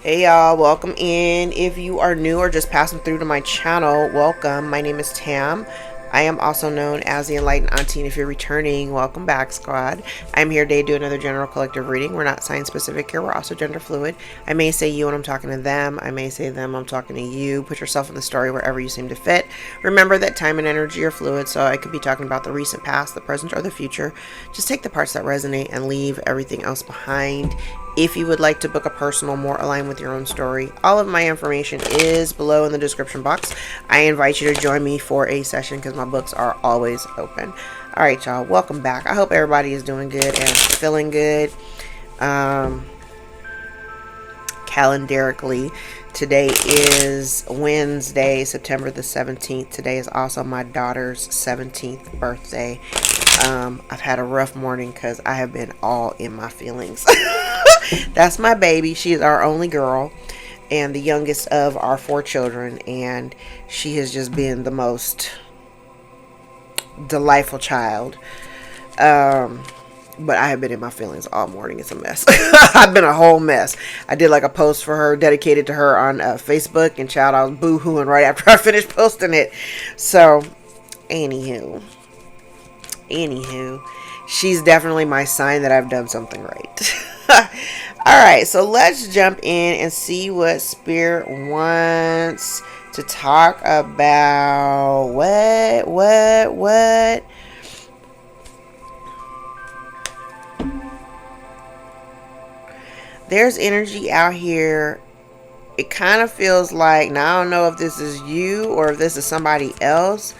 Hey y'all, welcome in. If you are new or just passing through to my channel, welcome. My name is Tam. I am also known as the Enlightened Auntie, and if you're returning, welcome back, squad. I'm here today to do another general collective reading. We're not sign specific here, we're also gender fluid. I may say you when I'm talking to them. I may say them, I'm talking to you. Put yourself in the story wherever you seem to fit. Remember that time and energy are fluid, so I could be talking about the recent past, the present, or the future. Just take the parts that resonate and leave everything else behind. If you would like to book a personal more aligned with your own story, all of my information is below in the description box. I invite you to join me for a session because my books are always open. All right, y'all, welcome back. I hope everybody is doing good and feeling good. Calendarically, today is Wednesday, September the 17th. Today is also my daughter's 17th birthday. I've had a rough morning because I have been all in my feelings. That's my baby. She is our only girl and the youngest of our 4 children, and she has just been the most delightful child. But I have been in my feelings all morning. It's a mess. I've been a whole mess. I did like a post for her dedicated to her on Facebook, and child, I was boo-hooing right after I finished posting it. So anywho, she's definitely my sign that I've done something right. Alright, so let's jump in and see what Spirit wants to talk about. What? There's energy out here. It kind of feels like, now I don't know if this is you or if this is somebody else,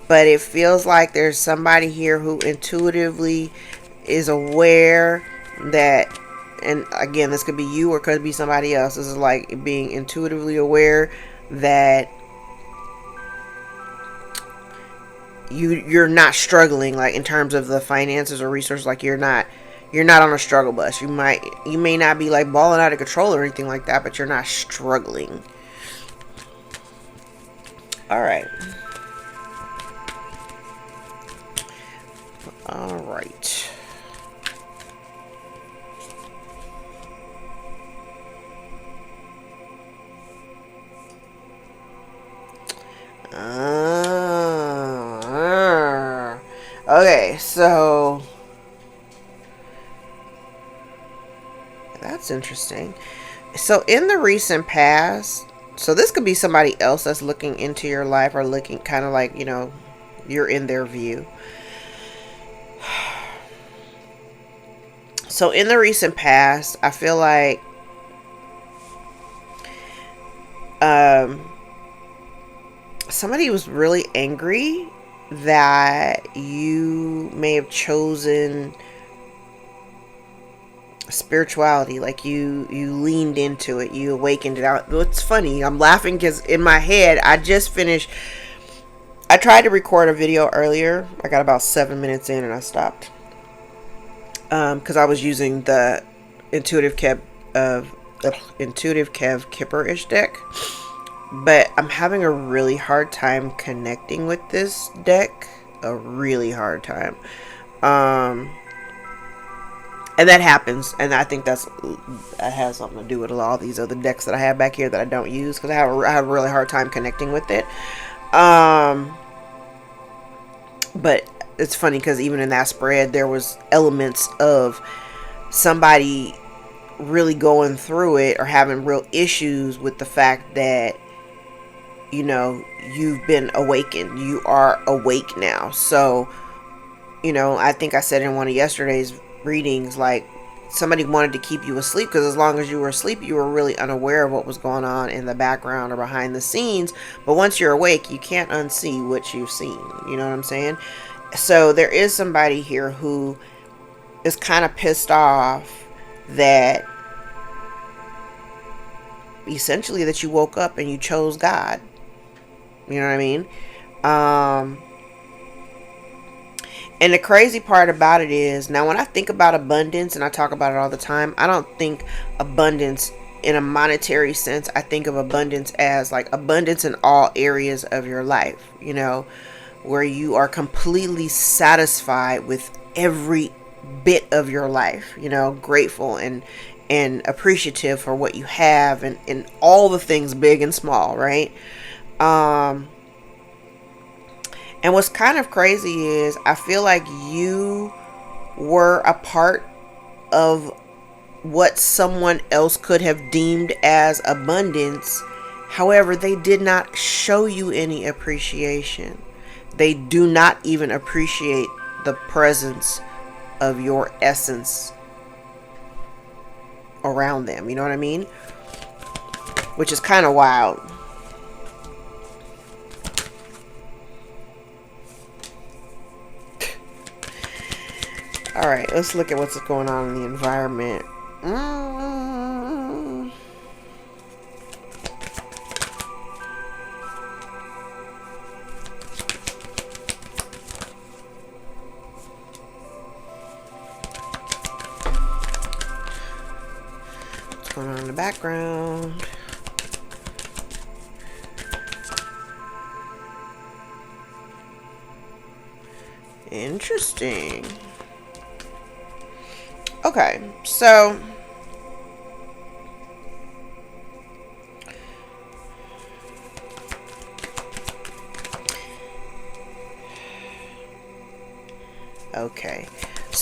but it feels like there's somebody here who intuitively is aware that, and again, this could be you or could be somebody else. This is like being intuitively aware that you're not struggling, like in terms of the finances or resources. Like you're not on a struggle bus. You may not be like balling out of control or anything like that, but you're not struggling. All right. Okay, so that's interesting. So in the recent past, so this could be somebody else that's looking into your life or looking kind of like, you're in their view. So in the recent past, I feel like somebody was really angry that you may have chosen spirituality. Like you leaned into it, you awakened it out. It's funny, I'm laughing because in my head I tried to record a video earlier. I got about 7 minutes in and I stopped because I was using the Intuitive Kev Kipper-ish deck, but I'm having a really hard time connecting with this deck. A really hard time. And that happens, and I think that has something to do with all these other decks that I have back here that I don't use because I have a really hard time connecting with it. But it's funny because even in that spread, there was elements of somebody really going through it or having real issues with the fact that, you've been awakened. You are awake now. So, I think I said in one of yesterday's readings, like somebody wanted to keep you asleep because as long as you were asleep, you were really unaware of what was going on in the background or behind the scenes. But once you're awake, you can't unsee what you've seen. You know what I'm saying? So there is somebody here who is kind of pissed off that essentially that you woke up and you chose God. You know what I mean? And the crazy part about it is, now when I think about abundance, and I talk about it all the time, I don't think abundance in a monetary sense. I think of abundance as like abundance in all areas of your life, where you are completely satisfied with every bit of your life, grateful and and appreciative for what you have, and all the things big and small, right? And what's kind of crazy is I feel like you were a part of what someone else could have deemed as abundance. However, they did not show you any appreciation. They do not even appreciate the presence of your essence around them. You know what I mean? Which is kind of wild. All right, let's look at what's going on in the environment. What's going on in the background? Interesting. Okay, so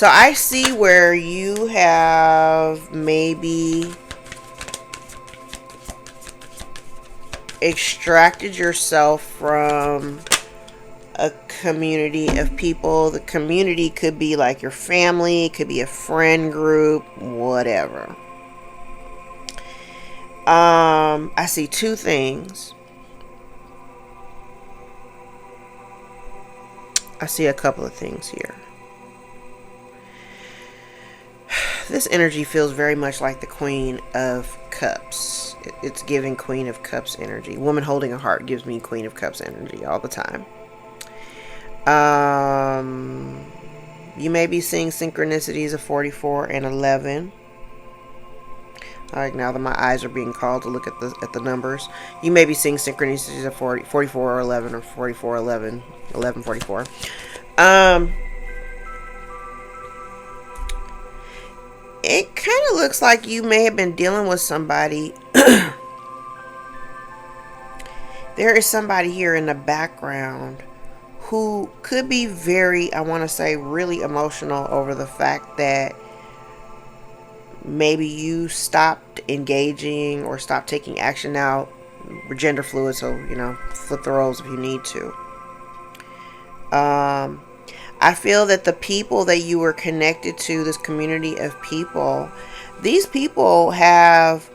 I see where you have maybe extracted yourself from a community of people. The community could be like your family, it could be a friend group, whatever. I see two things. I see a couple of things here. This energy feels very much like the Queen of Cups. It's giving Queen of Cups energy. Woman holding a heart gives me Queen of Cups energy all the time. You may be seeing synchronicities of 44 and 11. Like now that my eyes are being called to look at the numbers, you may be seeing synchronicities of 44 or 11, or 44 11 11 44. It kind of looks like you may have been dealing with somebody. There is somebody here in the background who could be very, I want to say, really emotional over the fact that maybe you stopped engaging or stopped taking action. Now, we're gender fluid, so, you know, flip the roles if you need to. I feel that the people that you were connected to, this community of people, these people have,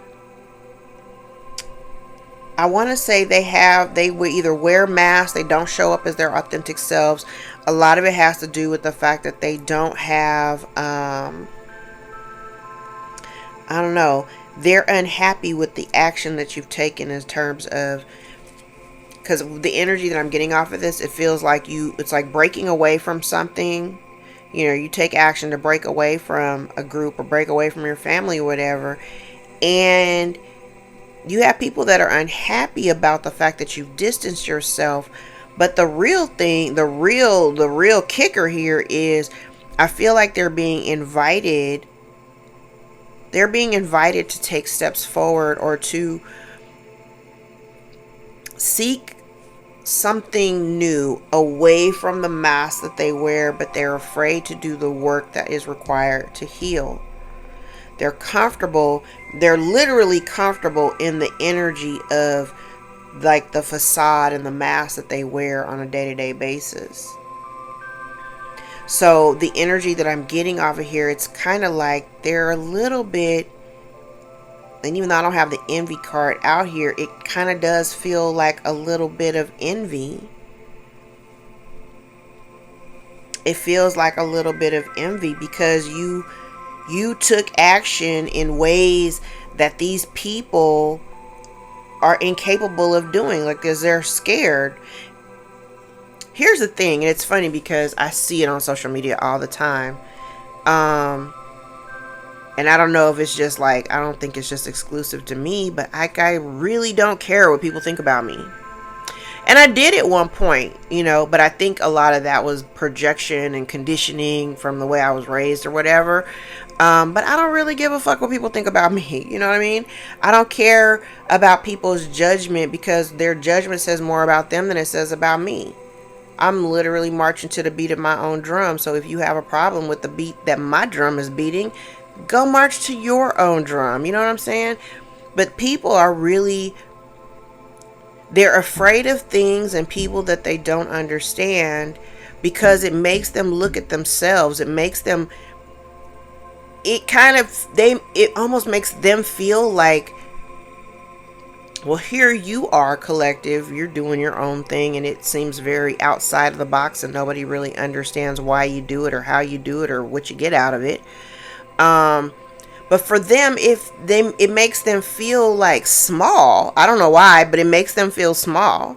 I want to say they will either wear masks, they don't show up as their authentic selves. A lot of it has to do with the fact that they don't have, I don't know, they're unhappy with the action that you've taken in terms of, because the energy that I'm getting off of this, it feels like it's like breaking away from something. You know, you take action to break away from a group or break away from your family or whatever. And you have people that are unhappy about the fact that you've distanced yourself. But the real thing, the real kicker here is, I feel like they're being invited. They're being invited to take steps forward or to seek something new away from the mask that they wear, but they're afraid to do the work that is required to heal. They're comfortable. They're literally comfortable in the energy of like the facade and the mask that they wear on a day-to-day basis. So the energy that I'm getting off of here, it's kind of like they're a little bit, and even though I don't have the envy card out here, it kind of does feel like a little bit of envy. It feels like a little bit of envy because you took action in ways that these people are incapable of doing, like, because they're scared. Here's the thing, and it's funny because I see it on social media all the time. And I don't know if it's just like, I don't think it's just exclusive to me, but I really don't care what people think about me. And I did at one point, you know, but I think a lot of that was projection and conditioning from the way I was raised or whatever. But I don't really give a fuck what people think about me. You know what I mean? I don't care about people's judgment because their judgment says more about them than it says about me. I'm literally marching to the beat of my own drum. So if you have a problem with the beat that my drum is beating, go march to your own drum. You know what I'm saying? But people are really, they're afraid of things and people that they don't understand because it makes them look at themselves. It makes them, it almost makes them feel like, well, here you are, collective, you're doing your own thing and it seems very outside of the box and nobody really understands why you do it or how you do it or what you get out of it. But for them, it makes them feel like small. I don't know why, but it makes them feel small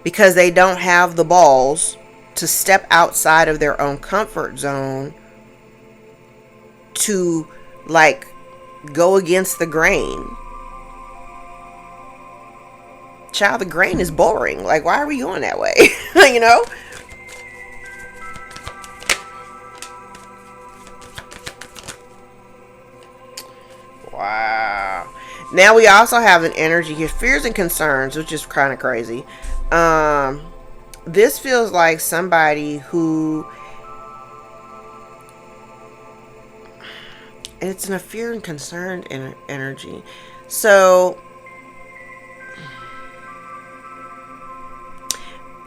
because they don't have the balls to step outside of their own comfort zone to like go against the grain. Child, the grain is boring. Like, why are we going that way? You know? Wow. Now we also have an energy here, fears and concerns, which is kind of crazy. This feels like somebody who, it's in a fear and concern energy. So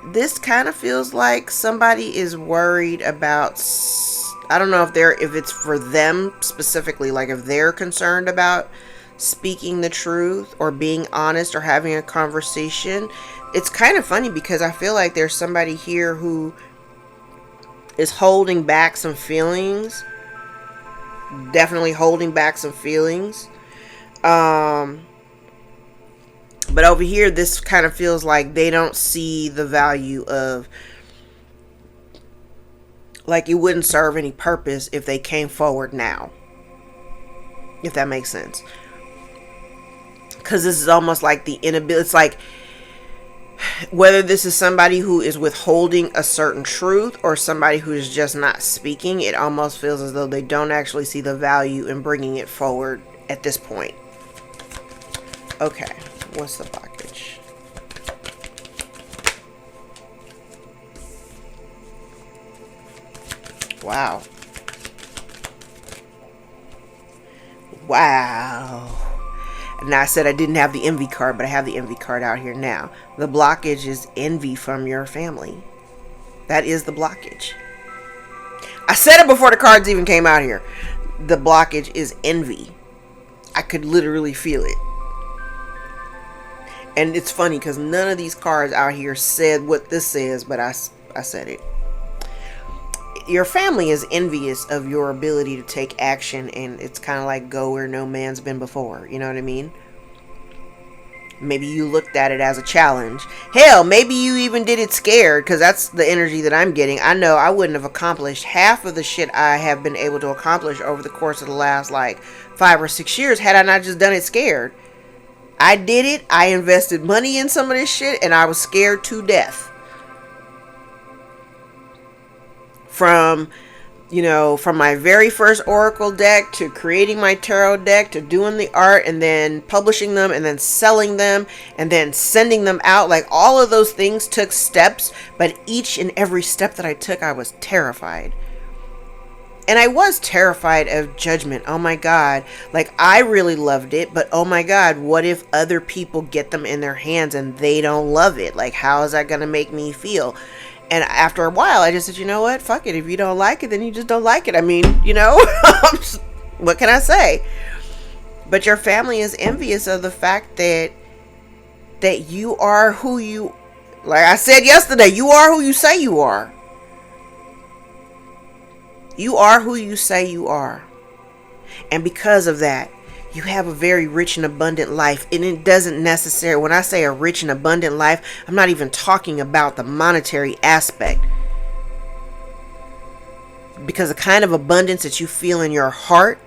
this kind of feels like somebody is worried about, I don't know if it's for them specifically, like if they're concerned about speaking the truth or being honest or having a conversation. It's kind of funny because I feel like there's somebody here who is holding back some feelings. Definitely holding back some feelings. But over here, this kind of feels like they don't see the value of, like, it wouldn't serve any purpose if they came forward now. If that makes sense. Because this is almost like the inability. It's like, whether this is somebody who is withholding a certain truth or somebody who is just not speaking, it almost feels as though they don't actually see the value in bringing it forward at this point. Okay. What's the blockage? Wow. Wow. Now, I said I didn't have the envy card, but I have the envy card out here now. The blockage is envy from your family. That is the blockage. I said it before the cards even came out here. The blockage is envy. I could literally feel it. And it's funny because none of these cards out here said what this says, but I said it. Your family is envious of your ability to take action, and it's kind of like go where no man's been before. You know what I mean? Maybe you looked at it as a challenge. Hell, maybe you even did it scared, because that's the energy that I'm getting. I know I wouldn't have accomplished half of the shit I have been able to accomplish over the course of the last, like, 5 or 6 years had I not just done it scared. I did it. I invested money in some of this shit, and I was scared to death. From my very first Oracle deck to creating my tarot deck to doing the art and then publishing them and then selling them and then sending them out. Like, all of those things took steps, but each and every step that I took, I was terrified. And I was terrified of judgment. Oh my God. Like, I really loved it, but oh my God, what if other people get them in their hands and they don't love it? Like, how is that going to make me feel? And after a while, I just said, you know what? Fuck it. If you don't like it, then you just don't like it. I mean, what can I say? But your family is envious of the fact that you are who you, like I said yesterday, you are who you say you are. You are who you say you are. And because of that, you have a very rich and abundant life. And it doesn't necessarily, when I say a rich and abundant life, I'm not even talking about the monetary aspect. Because the kind of abundance that you feel in your heart,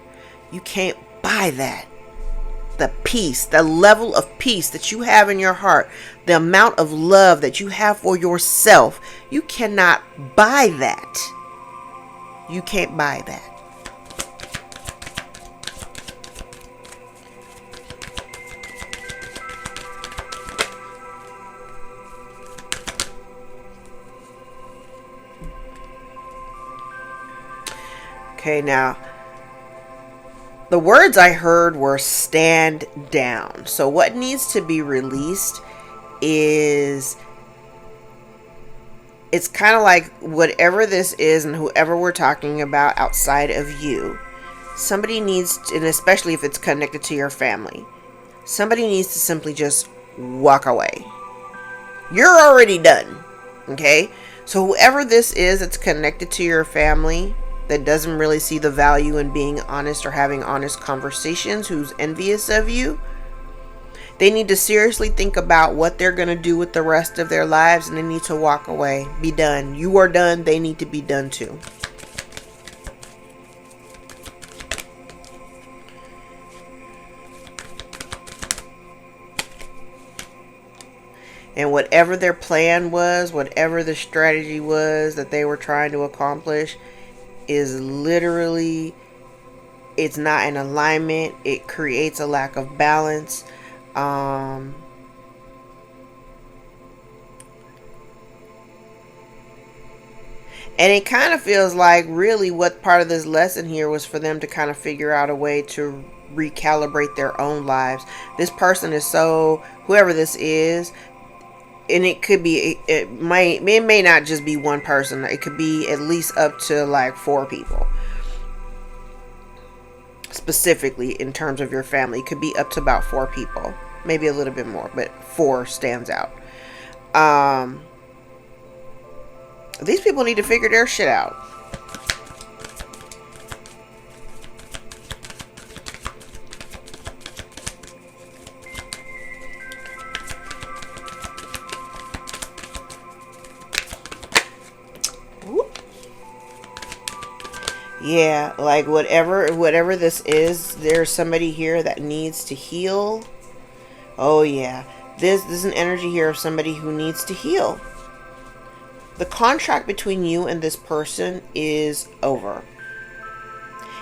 you can't buy that. The peace, the level of peace that you have in your heart, the amount of love that you have for yourself, you cannot buy that. You can't buy that. Okay, now the words I heard were stand down. So what needs to be released is, it's kind of like whatever this is and whoever we're talking about outside of you, somebody needs to, and especially if it's connected to your family, somebody needs to simply just walk away. You're already done. Okay? So whoever this is that's connected to your family, that doesn't really see the value in being honest or having honest conversations, who's envious of you, they need to seriously think about what they're going to do with the rest of their lives, and they need to walk away. Be done. You are done. They need to be done too. And whatever their plan was, whatever the strategy was that they were trying to accomplish, is literally, it's not in alignment. It creates a lack of balance. And it kind of feels like really what part of this lesson here was for them to kind of figure out a way to recalibrate their own lives. This person is so, whoever this is, and it could be, it may not just be one person. It could be at least up to like 4 people. Specifically in terms of your family, it could be up to about 4 people. Maybe a little bit more, but 4 stands out. These people need to figure their shit out. Yeah, like whatever this is, there's somebody here that needs to heal. Oh yeah, this is an energy here of somebody who needs to heal. The contract between you and this person is over.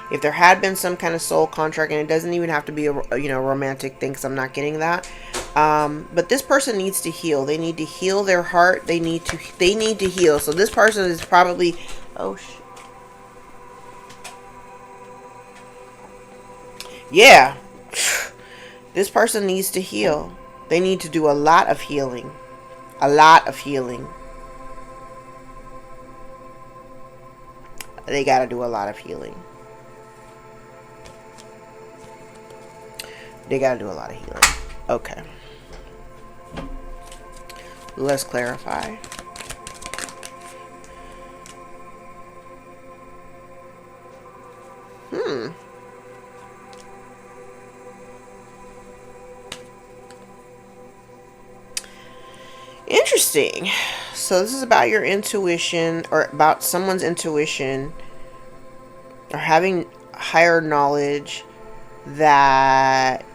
If there had been some kind of soul contract, and it doesn't even have to be a romantic thing, because I'm not getting that. But this person needs to heal. They need to heal their heart. They need to heal. So this person is probably, oh shit. Yeah, this person needs to heal. They need to do a lot of healing. A lot of healing. They got to do a lot of healing. They got to do a lot of healing. Okay. Let's clarify. Interesting. So this is about your intuition, or about someone's intuition, or having higher knowledge that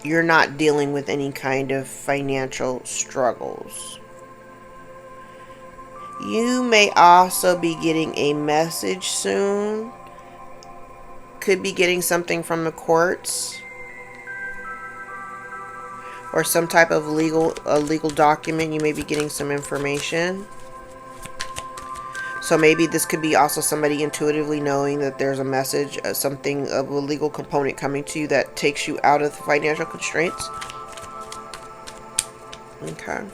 you're not dealing with any kind of financial struggles. You may also be getting a message soon. Could be getting something from the courts, or some type of legal document. You may be getting some information. So maybe this could be also somebody intuitively knowing that there's a message, something of a legal component coming to you that takes you out of the financial constraints. Okay.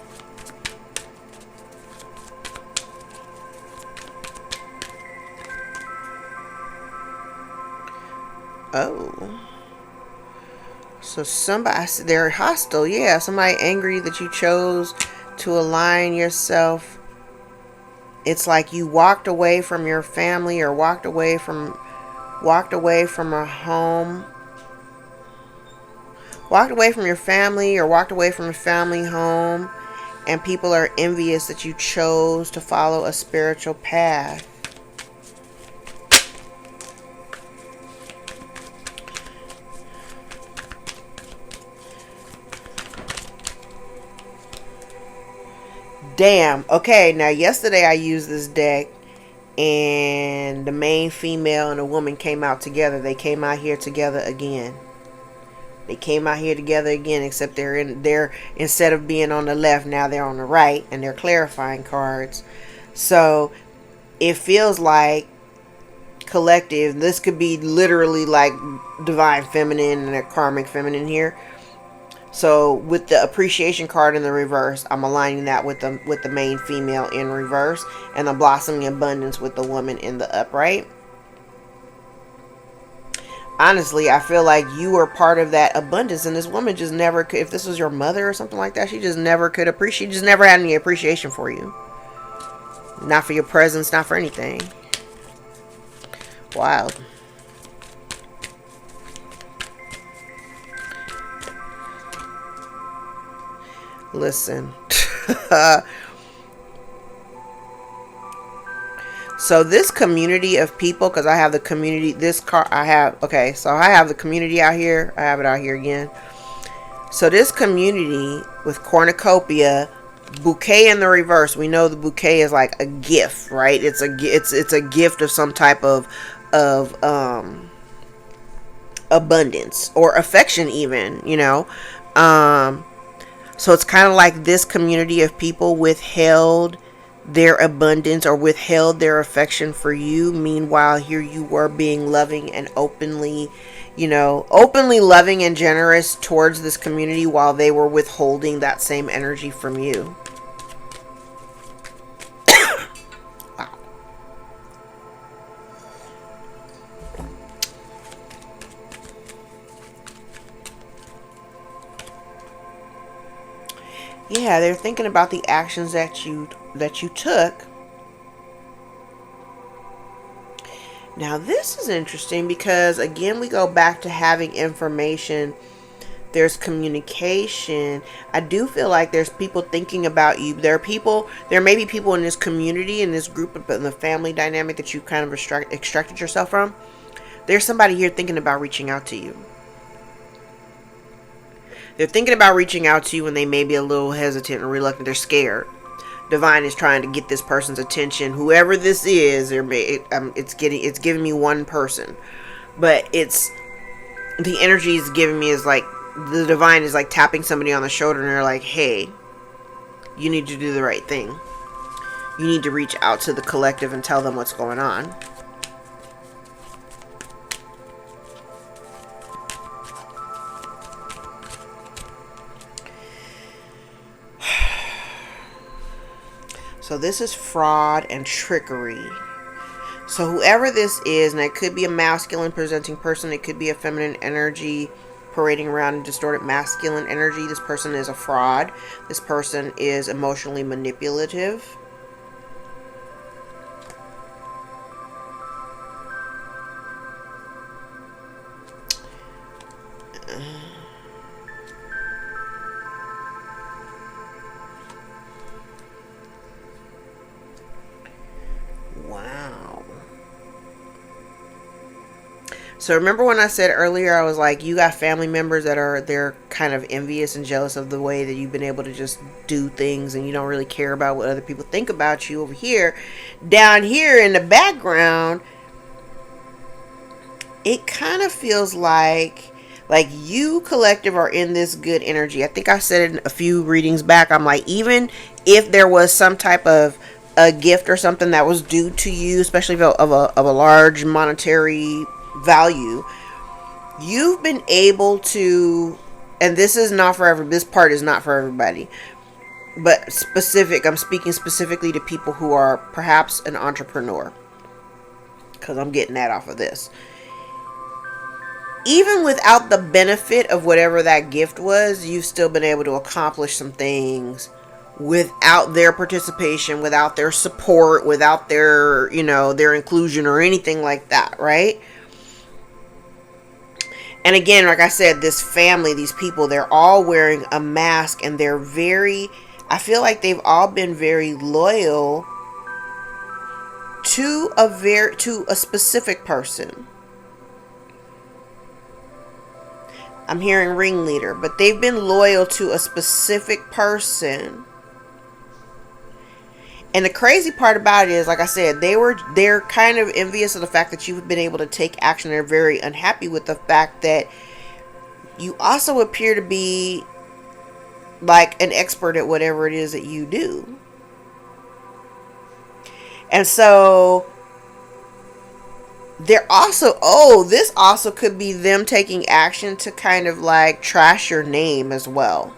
Oh. So somebody, they're hostile. Yeah, somebody angry that you chose to align yourself. It's like you walked away from your family, or walked away from a home. Walked away from your family, or walked away from a family home, and people are envious that you chose to follow a spiritual path. Damn. Okay, now yesterday I used this deck, and the main female and the woman came out together. They came out here together again. They came out here together again, except they're instead of being on the left, now they're on the right, and they're clarifying cards. So it feels like collective. This could be literally like divine feminine and a karmic feminine here. So with the appreciation card in the reverse, I'm aligning that with the main female in reverse, and the blossoming abundance with the woman in the upright. Honestly, I feel like you were part of that abundance, and this woman just never could. If this was your mother or something like that, she just never could appreciate. She just never had any appreciation for you. Not for your presence, not for anything. Wild. Listen. So this community of people, because I have the community, this car I have, okay, so I have the community out here. I have it out here again. So this community with cornucopia, bouquet in the reverse. We know the bouquet is like a gift, right? It's a gift of some type of abundance or affection, even, you know. So it's kind of like this community of people withheld their abundance or withheld their affection for you. Meanwhile, here you were being loving and openly, openly loving and generous towards this community while they were withholding that same energy from you. Yeah, they're thinking about the actions that you took. Now this is interesting because again we go back to having information. There's communication. I do feel like there's people thinking about you. There may be people in this community, in this group, in the family dynamic that you kind of extracted yourself from. There's somebody here thinking about reaching out to you. They're thinking about reaching out to you when they may be a little hesitant or reluctant. They're scared. Divine is trying to get this person's attention. Whoever this is, it's giving me one person, but it's the energy is giving me is like the divine is like tapping somebody on the shoulder and they're like, "Hey, you need to do the right thing. You need to reach out to the collective and tell them what's going on." So this is fraud and trickery. So whoever this is, and it could be a masculine presenting person, it could be a feminine energy parading around in distorted masculine energy. This person is a fraud. This person is emotionally manipulative. Wow. So remember when I said earlier, I was like, you got family members that they're kind of envious and jealous of the way that you've been able to just do things and you don't really care about what other people think about you over here. Down here in the background, it kind of feels like you collective are in this good energy. I think I said it a few readings back. I'm like, even if there was some type of a gift or something that was due to you, especially of a large monetary value, you've been able to, and this part is not for everybody, but I'm speaking specifically to people who are perhaps an entrepreneur, because I'm getting that off of this. Even without the benefit of whatever that gift was, you've still been able to accomplish some things without their participation, without their support, without their, their inclusion or anything like that, right? And again, like I said, this family, these people, they're all wearing a mask and I feel like they've all been very loyal to a specific person. I'm hearing ringleader, but they've been loyal to a specific person. And the crazy part about it is, like I said, they're kind of envious of the fact that you've been able to take action. They're very unhappy with the fact that you also appear to be like an expert at whatever it is that you do. And so They're also, this also could be them taking action to kind of like trash your name as well.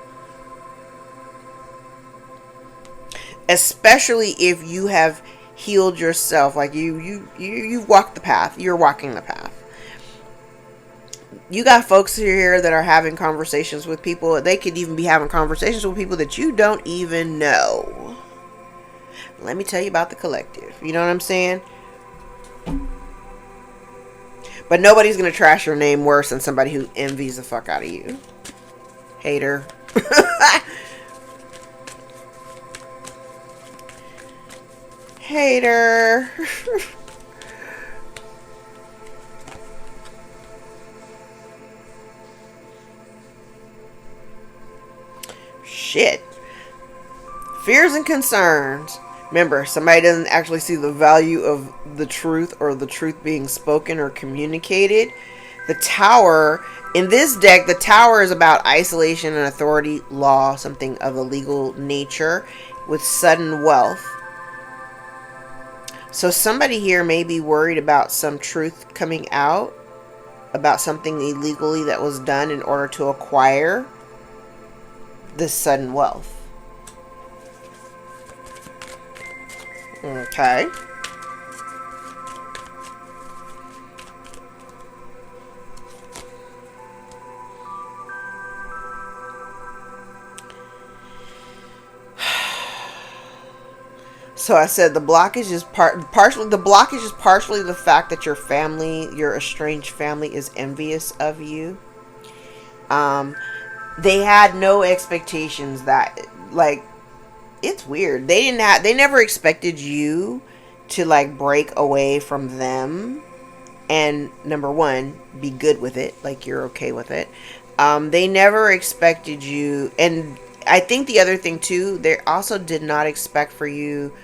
Especially if you have healed yourself, like you've walked the path, you're walking the path. You got folks here that are having conversations with people. They could even be having conversations with people that you don't even know. Let me tell you about the collective. You know what I'm saying? But nobody's going to trash your name worse than somebody who envies the fuck out of you. Hater. Hater. Shit. Fears and concerns. Remember, somebody doesn't actually see the value of the truth or the truth being spoken or communicated. The Tower, in this deck, the Tower is about isolation and authority, law, something of a legal nature, with sudden wealth. So somebody here may be worried about some truth coming out, about something illegally that was done in order to acquire this sudden wealth. Okay. So I said the blockage is partially the fact that your family, your estranged family, is envious of you. They had no expectations that, like, it's weird. They never expected you to like break away from them and, number one, be good with it, like you're okay with it. They never expected you, and I think the other thing too, they also did not expect for you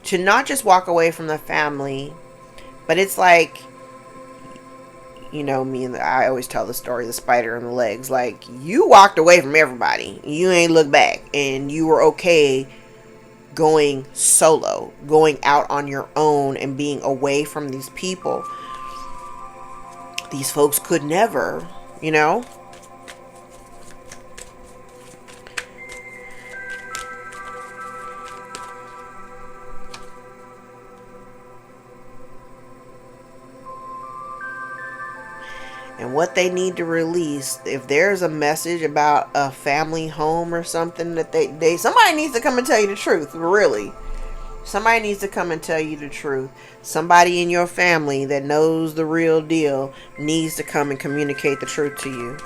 to not just walk away from the family, but it's like, you know me, and I always tell the story, the spider and the legs. Like, you walked away from everybody, you ain't looked back, and you were okay going solo, going out on your own and being away from these people. These folks could never, you know. And what they need to release, if there's a message about a family home or something, that they somebody needs to come and tell you the truth. Really, somebody needs to come and tell you the truth. Somebody in your family that knows the real deal needs to come and communicate the truth to you.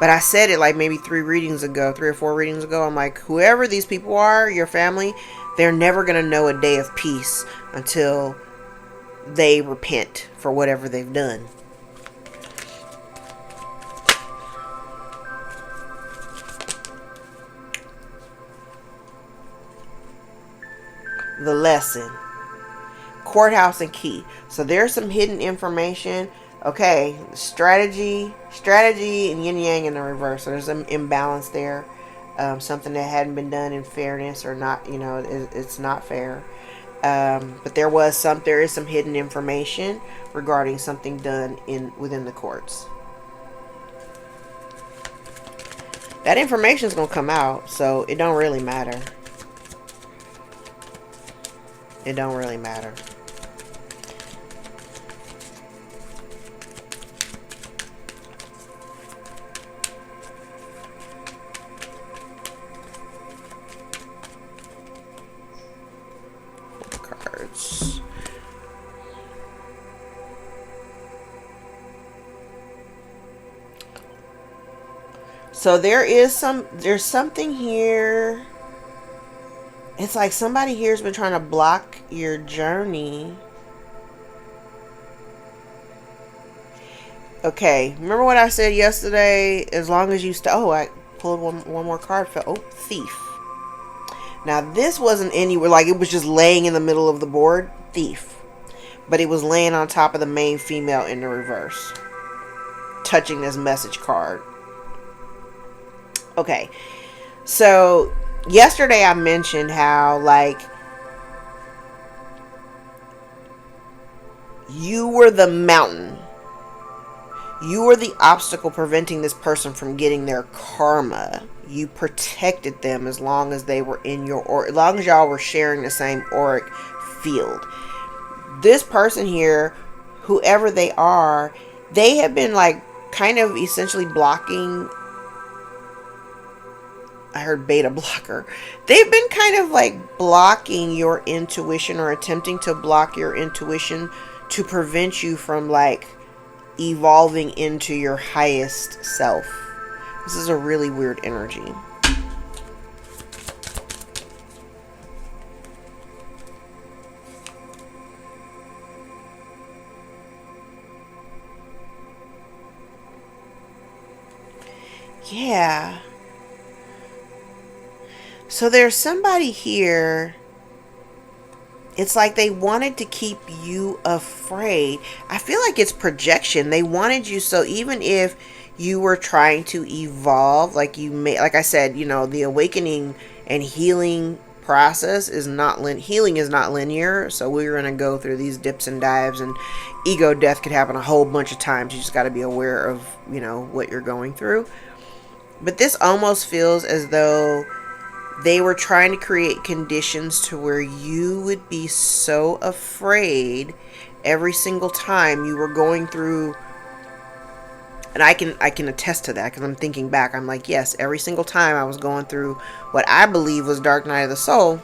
But I said it like maybe 3 or 4 readings ago. I'm like, whoever these people are, your family, they're never gonna know a day of peace until they repent for whatever they've done. The lesson. Courthouse and key. So there's some hidden information. Okay, strategy and yin yang in the reverse. So there's an imbalance there. Something that hadn't been done in fairness, or not, you know, it's not fair. But there is some hidden information regarding something done within the courts. That information is gonna come out, so it don't really matter. It don't really matter. Cards. So there's something here. It's like somebody here has been trying to block your journey. Okay, remember what I said yesterday? As long as you I pulled one more card for thief. Now this wasn't anywhere, like it was just laying in the middle of the board. Thief. But it was laying on top of the main female in the reverse, touching this message card. Okay, so yesterday I mentioned how, like, You were the mountain. You were the obstacle preventing this person from getting their karma. You protected them as long as they were in your aura, as long as y'all were sharing the same auric field. This person here, whoever they are, they have been like kind of essentially blocking. I heard beta blocker. They've been kind of like blocking your intuition, or attempting to block your intuition to prevent you from like evolving into your highest self. This is a really weird energy. Yeah. So there's somebody here. It's like they wanted to keep you afraid. I feel like it's projection. They wanted you, so even if you were trying to evolve, like you may, like I said, you know, the awakening and healing process is not healing is not linear. So we're going to go through these dips and dives, and ego death could happen a whole bunch of times. You just got to be aware of, you know, what you're going through. But this almost feels as though they were trying to create conditions to where you would be so afraid every single time you were going through. And I can attest to that, because I'm thinking back. I'm like, yes, every single time I was going through what I believe was dark night of the soul,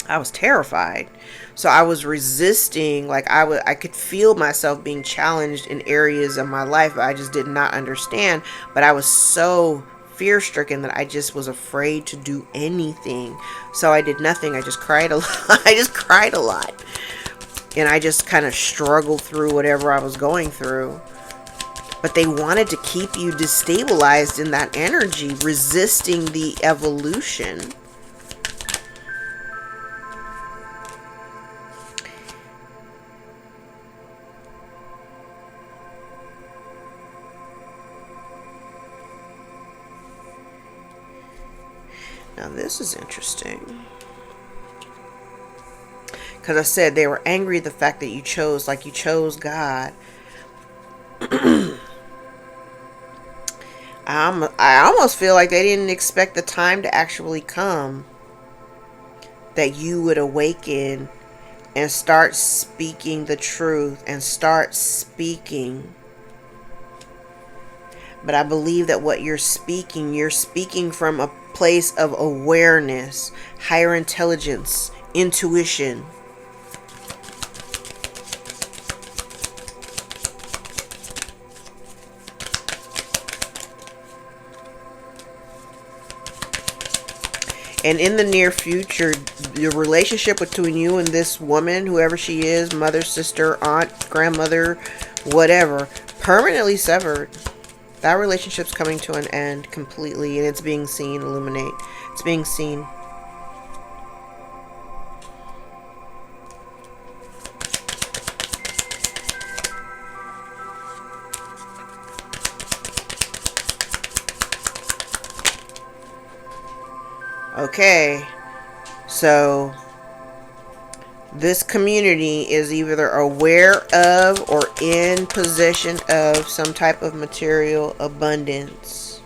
I was terrified. So I was resisting. Like I could feel myself being challenged in areas of my life I just did not understand. But I was so fear-stricken that I just was afraid to do anything. So I did nothing. I just cried a lot. I just cried a lot. And I just kind of struggled through whatever I was going through. But they wanted to keep you destabilized in that energy, resisting the evolution. Now this is interesting. Because I said they were angry at the fact that you chose God. I almost feel like they didn't expect the time to actually come that you would awaken and start speaking the truth and start speaking. But I believe that what you're speaking from a place of awareness, higher intelligence, intuition. And in the near future, the relationship between you and this woman, whoever she is, mother, sister, aunt, grandmother, whatever, permanently severed. That relationship's coming to an end completely, and it's being seen, illuminate. It's being seen. Okay, so this community is either aware of or in possession of some type of material abundance.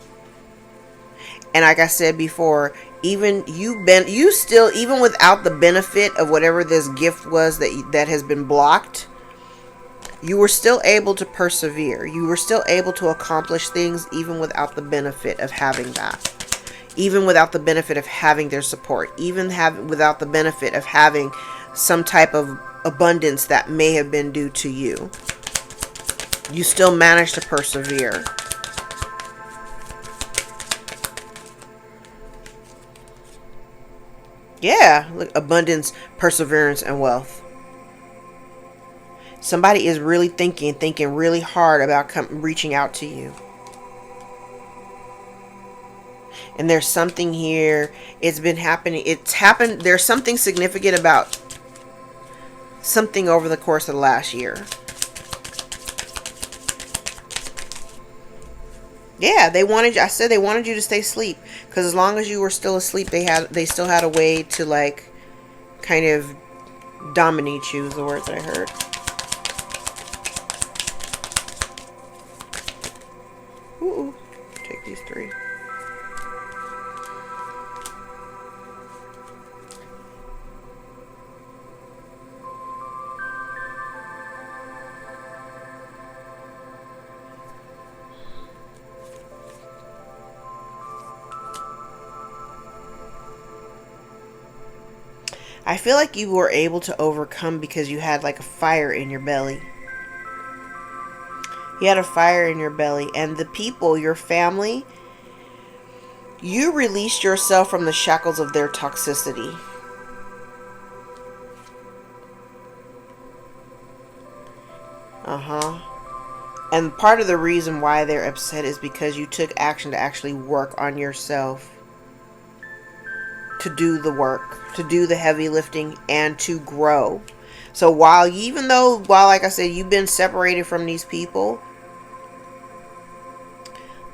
And like I said before, even you still, even without the benefit of whatever this gift was that has been blocked, you were still able to persevere. You were still able to accomplish things even without the benefit of having that. Even without the benefit of having their support, without the benefit of having some type of abundance that may have been due to you, you still managed to persevere. Yeah, look, abundance, perseverance, and wealth. Somebody is really thinking really hard about reaching out to you. And there's something here. It's been happening. It's happened. There's something significant about something over the course of the last year. Yeah, I said they wanted you to stay asleep, because as long as you were still asleep, they still had a way to like kind of dominate you, is the word that I heard. these three. I feel like you were able to overcome because you had like a fire in your belly. You had a fire in your belly, and the people, your family, you released yourself from the shackles of their toxicity. And part of the reason why they're upset is because you took action to actually work on yourself. To do the work, to do the heavy lifting, and to grow. So while like I said, you've been separated from these people,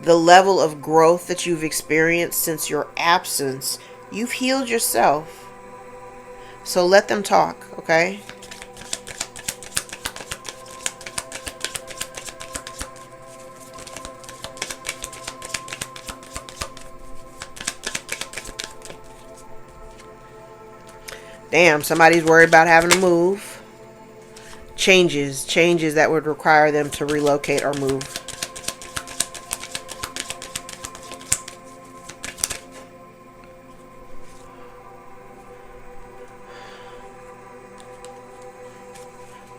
the level of growth that you've experienced since your absence, you've healed yourself. So let them talk, okay? Damn, somebody's worried about having to move. Changes that would require them to relocate or move.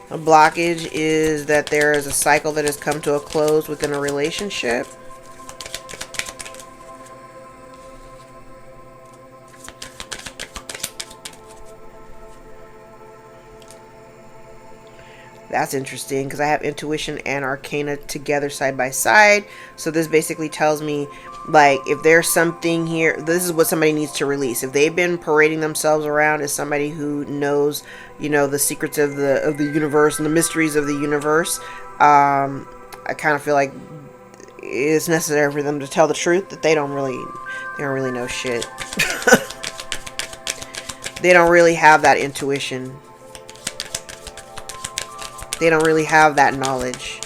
A blockage is that there is a cycle that has come to a close within a relationship. That's interesting because I have intuition and arcana together side by side. So this basically tells me, like, if there's something here, this is what somebody needs to release. If they've been parading themselves around as somebody who knows, you know, the secrets of the universe and the mysteries of the universe, I kind of feel like it's necessary for them to tell the truth that they don't really know shit. They don't really have that intuition. They don't really have that knowledge.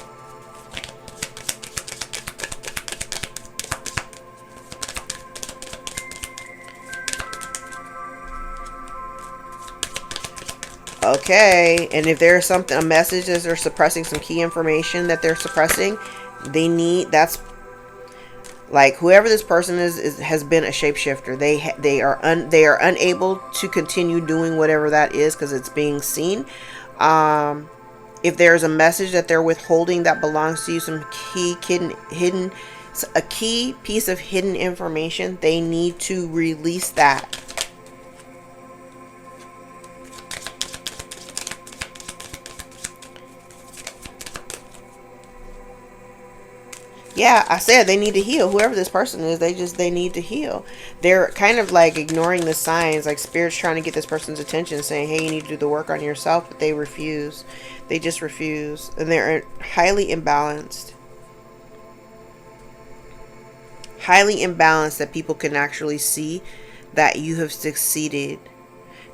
Okay, and if there's something, a message that they're suppressing, some key information that they're suppressing, that's like whoever this person is has been a shapeshifter. They are unable to continue doing whatever that is because it's being seen. If there's a message that they're withholding that belongs to you, some a key piece of hidden information, they need to release that. Yeah, I said they need to heal. Whoever this person is, they need to heal. They're kind of like ignoring the signs, like spirit's trying to get this person's attention, saying, hey, you need to do the work on yourself, but they refuse. They just refuse. And they're highly imbalanced. Highly imbalanced that people can actually see that you have succeeded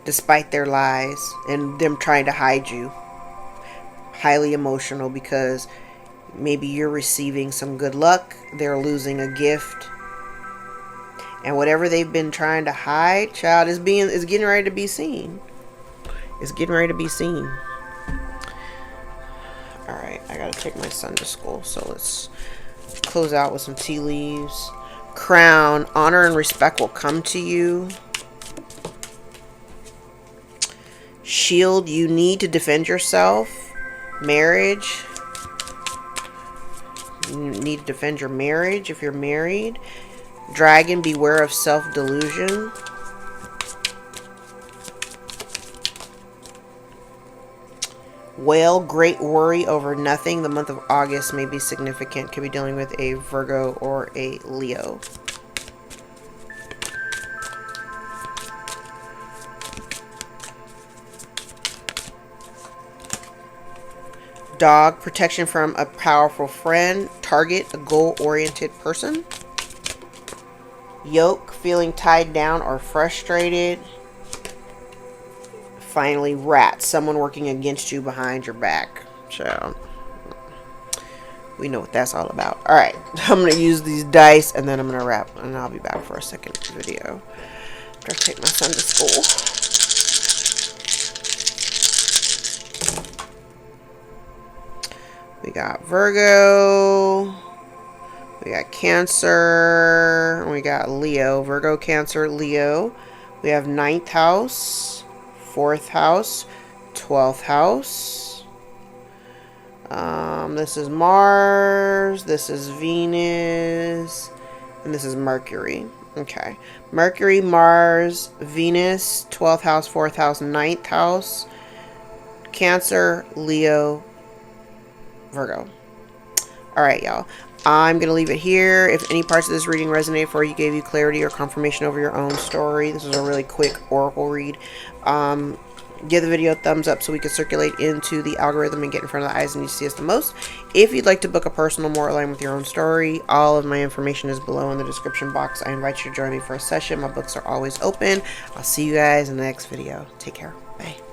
despite their lies and them trying to hide you. Highly emotional because maybe you're receiving some good luck. They're losing a gift. And whatever they've been trying to hide, child, is getting ready to be seen. It's getting ready to be seen. Alright, I gotta take my son to school. So let's close out with some tea leaves. Crown, honor and respect will come to you. Shield, you need to defend yourself. Marriage. You need to defend your marriage if you're married. Dragon, beware of self-delusion. Whale, great worry over nothing. The month of August may be significant. Could be dealing with a Virgo or a Leo. Dog, protection from a powerful friend. Target, a goal-oriented person. Yoke, feeling tied down or frustrated. Finally, rat, someone working against you behind your back. So, We know what that's all about. All right, I'm gonna use these dice, and then I'm gonna wrap, and I'll be back for a second video after I take my son to school. We got Virgo, we got Cancer, we got Leo. Virgo, Cancer, Leo. We have 9th house, 4th house, 12th house. This is Mars, this is Venus, and this is Mercury. Okay. Mercury, Mars, Venus, 12th house, 4th house, 9th house, Cancer, Leo, Virgo. Alright, y'all. I'm going to leave it here. If any parts of this reading resonate for you, gave you clarity or confirmation over your own story, this is a really quick oracle read. Give the video a thumbs up so we can circulate into the algorithm and get in front of the eyes and you see us the most. If you'd like to book a personal more aligned with your own story, all of my information is below in the description box. I invite you to join me for a session. My books are always open. I'll see you guys in the next video. Take care. Bye.